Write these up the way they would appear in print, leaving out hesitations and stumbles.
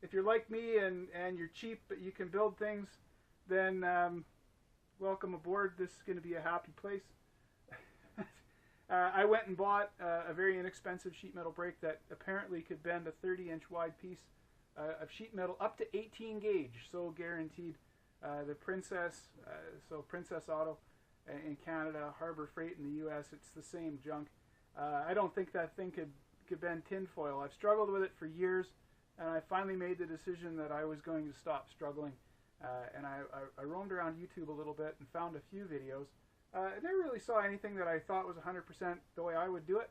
if you're like me and you're cheap but you can build things, then welcome aboard. This is going to be a happy place. I went and bought a very inexpensive sheet metal brake that apparently could bend a 30-inch wide piece of sheet metal up to 18 gauge, so guaranteed. The Princess, so Princess Auto in Canada, Harbor Freight in the US, it's the same junk. I don't think that thing could bend tinfoil. I've struggled with it for years, and I finally made the decision that I was going to stop struggling. And I roamed around YouTube a little bit and found a few videos. I never really saw anything that I thought was 100% the way I would do it,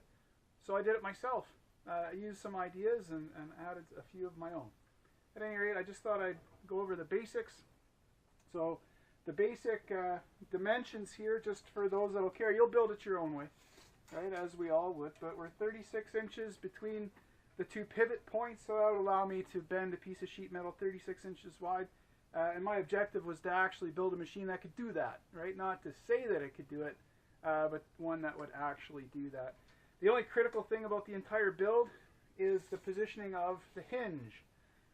so I did it myself. I used some ideas and added a few of my own. At any rate, I just thought I'd go over the basics. So the basic dimensions here, just for those that will care, you'll build it your own way, right, as we all would, but we're 36 inches between the two pivot points, so that would allow me to bend a piece of sheet metal 36 inches wide. And my objective was to actually build a machine that could do that, right? Not to say that it could do it, but one that would actually do that. The only critical thing about the entire build is the positioning of the hinge,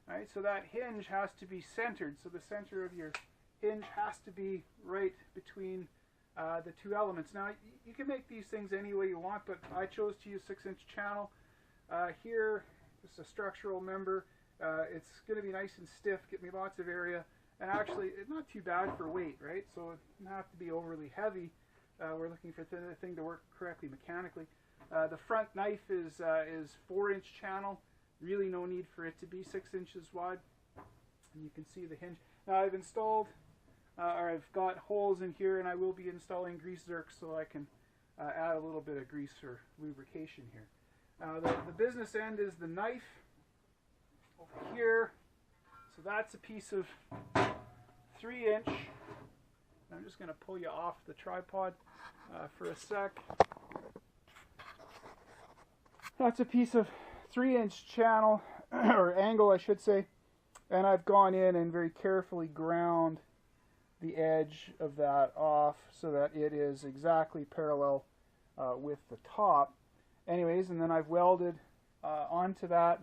right? So that hinge has to be centered. So the center of your hinge has to be right between the two elements. Now, you can make these things any way you want, but I chose to use 6-inch channel. Here, just a structural member. It's going to be nice and stiff, get me lots of area, and actually it's not too bad for weight, right? So it doesn't have to be overly heavy. We're looking for the thing to work correctly mechanically. The front knife is 4-inch channel. Really no need for it to be 6 inches wide. And you can see the hinge. Now I've installed, or I've got holes in here, and I will be installing grease zerk so I can add a little bit of grease for lubrication here. The business end is the knife. Over here, so that's a piece of 3-inch. I'm just going to pull you off the tripod for a sec. That's a piece of 3-inch channel, or angle I should say, and I've gone in and very carefully ground the edge of that off so that it is exactly parallel with the top. Anyways, and then I've welded onto that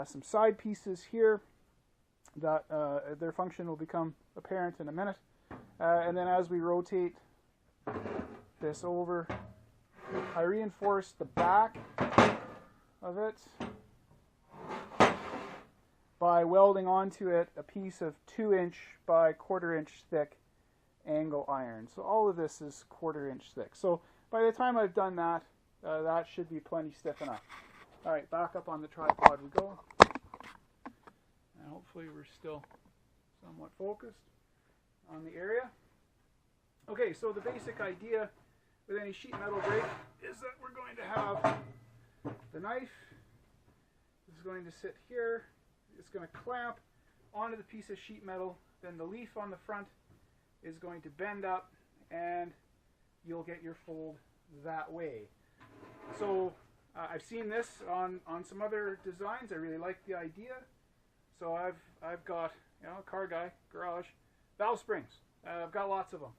some side pieces here that their function will become apparent in a minute. And then as we rotate this over, I reinforce the back of it by welding onto it a piece of 2-inch by 1/4-inch thick angle iron. So all of this is 1/4-inch thick. So by the time I've done that, that should be plenty stiff enough. Alright, back up on the tripod we go. And hopefully we're still somewhat focused on the area. Okay, so the basic idea with any sheet metal brake is that we're going to have the knife. This is going to sit here. It's going to clamp onto the piece of sheet metal. Then the leaf on the front is going to bend up, and you'll get your fold that way. So I've seen this on some other designs. I really like the idea. So I've got, you know, a car guy, garage, valve springs. I've got lots of them.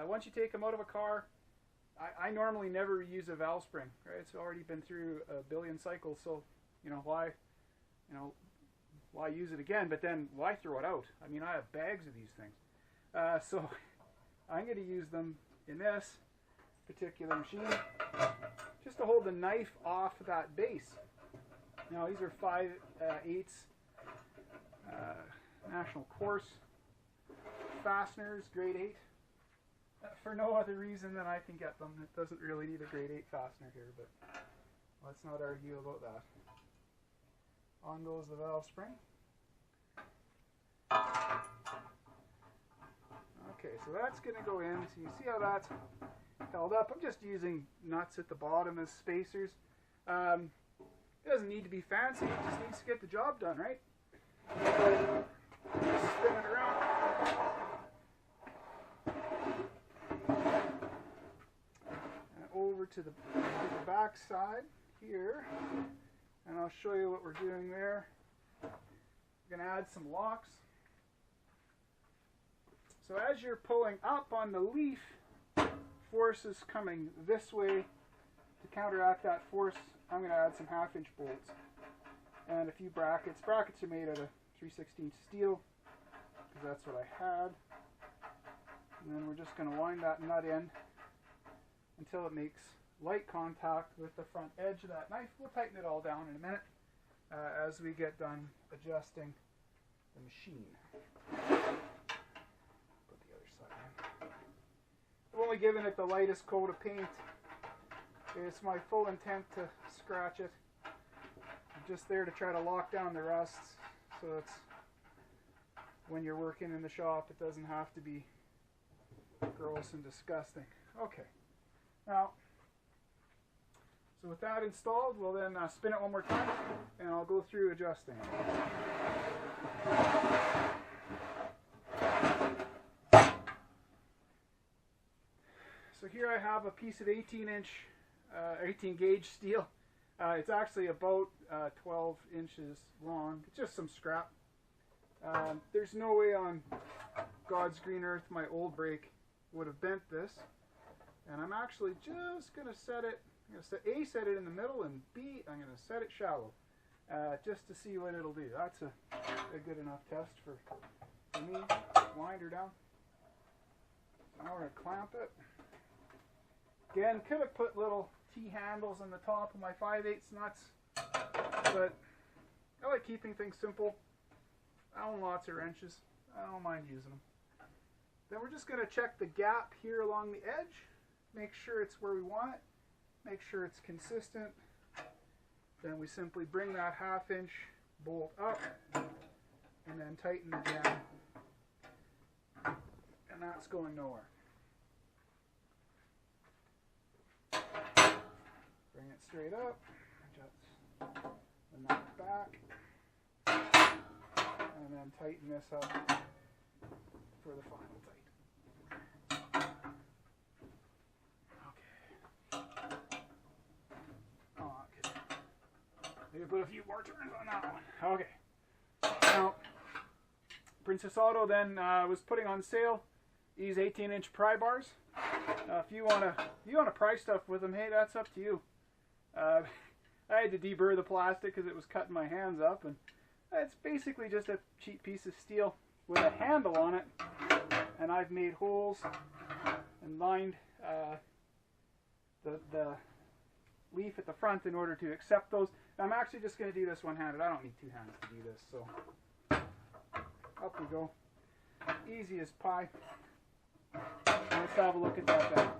Once you take them out of a car, I normally never use a valve spring, right? It's already been through a billion cycles, so why use it again? But then why throw it out? I mean, I have bags of these things. So I'm going to use them in this particular machine just to hold the knife off that base. Now these are 5/8 National Course fasteners, grade 8. For no other reason than I can get them. It doesn't really need a grade 8 fastener here, but let's not argue about that. On goes the valve spring. Okay, so that's going to go in. So you see how that's held up. I'm just using nuts at the bottom as spacers. It doesn't need to be fancy. It just needs to get the job done, right? So, spin it around. Over to the back side here, and I'll show you what we're doing there. We're going to add some locks. So as you're pulling up on the leaf, force is coming this way. To counteract that force, I'm going to add some 1/2-inch bolts. and a few brackets. Brackets are made out of 3/16 steel, because that's what I had. And then we're just going to wind that nut in until it makes light contact with the front edge of that knife. We'll tighten it all down in a minute as we get done adjusting the machine. Put the other side in. I've only given it the lightest coat of paint. It's my full intent to scratch it. I'm just there to try to lock down the rusts, so it's when you're working in the shop, it doesn't have to be gross and disgusting. Okay, now, so with that installed, we'll then spin it one more time, and I'll go through adjusting it. So here I have a piece of 18 gauge steel. It's actually about 12 inches long. It's just some scrap. There's no way on God's green earth my old brake would have bent this. And I'm actually just going to set it, I'm going to A, set it in the middle, and B, I'm going to set it shallow, just to see what it'll do. That's a good enough test for me. Wind her down. Now we're going to clamp it. Again, could have put little T-handles on the top of my 5/8 nuts, but I like keeping things simple. I own lots of wrenches. I don't mind using them. Then we're just going to check the gap here along the edge. Make sure it's where we want it. Make sure it's consistent. Then we simply bring that 1/2 inch bolt up and then tighten it down. And that's going nowhere. Bring it straight up. Adjust the nut back. And then tighten this up for the final tight. Maybe put a few more turns on that one. Okay. Now, Princess Auto then was putting on sale these 18-inch pry bars. If you wanna pry stuff with them, hey, that's up to you. I had to deburr the plastic because it was cutting my hands up, and it's basically just a cheap piece of steel with a handle on it. And I've made holes and lined the leaf at the front in order to accept those. I'm actually just going to do this one-handed. I don't need two hands to do this, so up we go. Easy as pie. Let's have a look at that bend.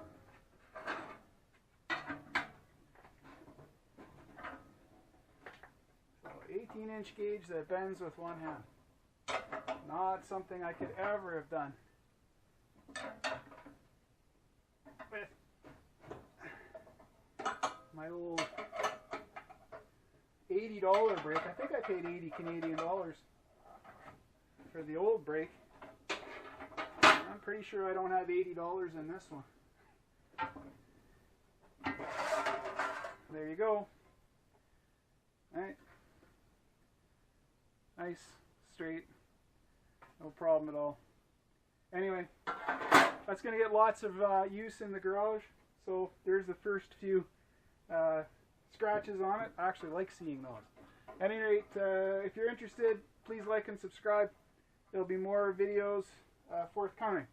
So 18-inch gauge that bends with one hand. Not something I could ever have done with my old $80 brake. I think I paid 80 Canadian dollars for the old brake. I'm pretty sure I don't have $80 in this one. There you go. Right. Nice, straight, no problem at all. Anyway, that's going to get lots of use in the garage. So there's the first few scratches on it. I actually like seeing those. At any rate, if you're interested, please like and subscribe. There'll be more videos forthcoming.